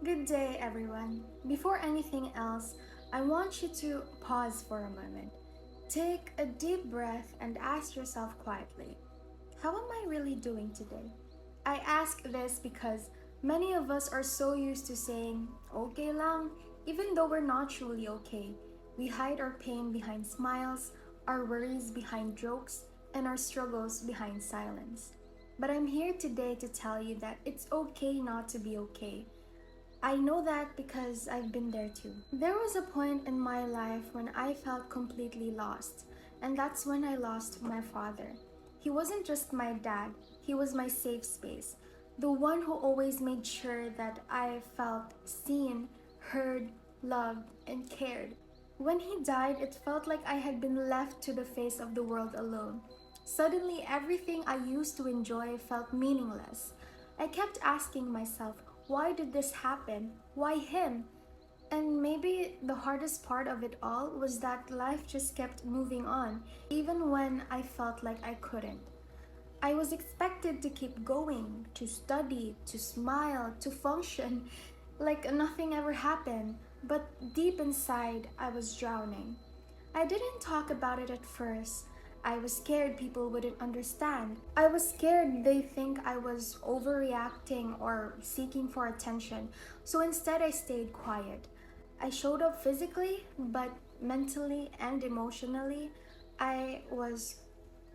Good day, everyone. Before anything else, I want you to pause for a moment. Take a deep breath and ask yourself quietly, how am I really doing today? I ask this because many of us are so used to saying, okay lang, even though we're not truly okay. We hide our pain behind smiles, our worries behind jokes, and our struggles behind silence. But I'm here today to tell you that it's okay not to be okay. I know that because I've been there too. There was a point in my life when I felt completely lost, and that's when I lost my father. He wasn't just my dad, he was my safe space, the one who always made sure that I felt seen, heard, loved, and cared. When he died, it felt like I had been left to the face of the world alone. Suddenly, everything I used to enjoy felt meaningless. I kept asking myself, why did this happen? Why him? And maybe the hardest part of it all was that life just kept moving on, even when I felt like I couldn't. I was expected to keep going, to study, to smile, to function, like nothing ever happened, but deep inside, I was drowning. I didn't talk about it at first. I was scared people wouldn't understand. I was scared they think I was overreacting or seeking for attention. So instead, I stayed quiet. I showed up physically, but mentally and emotionally, I was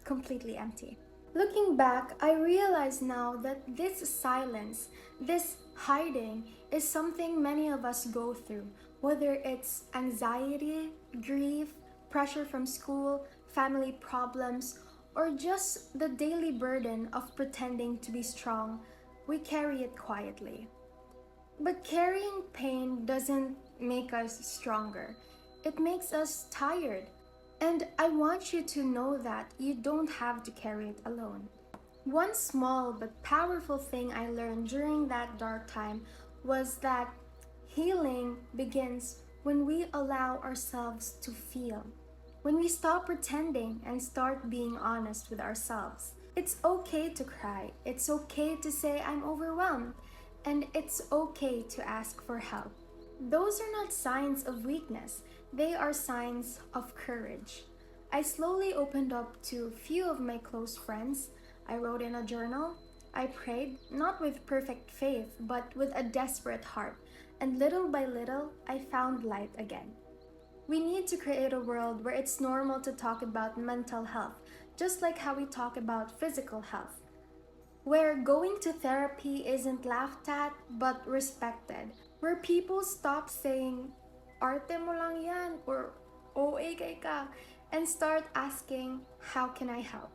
completely empty. Looking back, I realize now that this silence, this hiding, is something many of us go through, whether it's anxiety, grief, pressure from school, family problems, or just the daily burden of pretending to be strong. We carry it quietly. But carrying pain doesn't make us stronger. It makes us tired. And I want you to know that you don't have to carry it alone. One small but powerful thing I learned during that dark time was that healing begins when we allow ourselves to feel. When we stop pretending and start being honest with ourselves. It's okay to cry. It's okay to say I'm overwhelmed. And it's okay to ask for help. Those are not signs of weakness, they are signs of courage. I slowly opened up to few of my close friends. I wrote in a journal. I prayed, not with perfect faith, but with a desperate heart. And little by little, I found light again. We need to create a world where it's normal to talk about mental health, just like how we talk about physical health. Where going to therapy isn't laughed at but respected. Where people stop saying, arte mo lang yan or OA kay ka, and start asking, how can I help?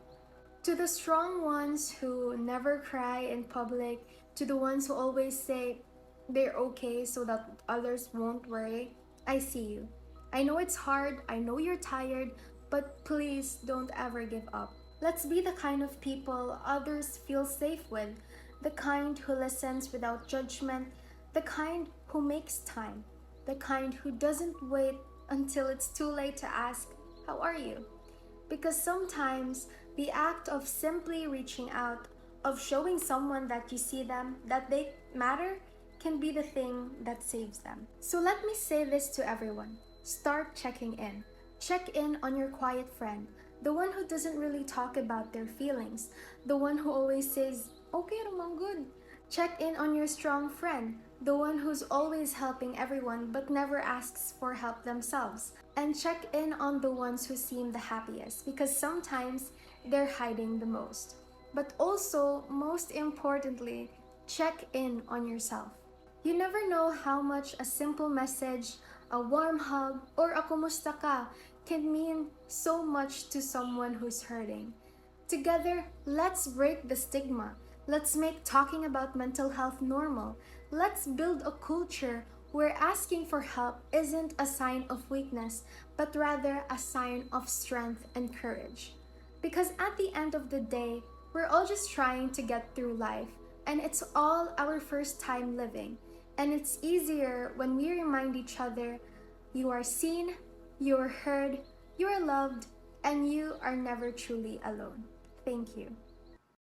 To the strong ones who never cry in public, to the ones who always say they're okay so that others won't worry, I see you. I know it's hard, I know you're tired, but please don't ever give up. Let's be the kind of people others feel safe with, the kind who listens without judgment, the kind who makes time, the kind who doesn't wait until it's too late to ask, how are you? Because sometimes the act of simply reaching out, of showing someone that you see them, that they matter, can be the thing that saves them. So let me say this to everyone. Start checking in. Check in on your quiet friend, the one who doesn't really talk about their feelings, the one who always says, okay naman, good. Check in on your strong friend, the one who's always helping everyone but never asks for help themselves. And check in on the ones who seem the happiest because sometimes they're hiding the most. But also, most importantly, check in on yourself. You never know how much a simple message, a warm hug, or a kumusta ka can mean so much to someone who's hurting. Together, let's break the stigma. Let's make talking about mental health normal. Let's build a culture where asking for help isn't a sign of weakness, but rather a sign of strength and courage. Because at the end of the day, we're all just trying to get through life, and it's all our first time living. And it's easier when we remind each other, you are seen, you are heard, you are loved, and you are never truly alone. Thank you.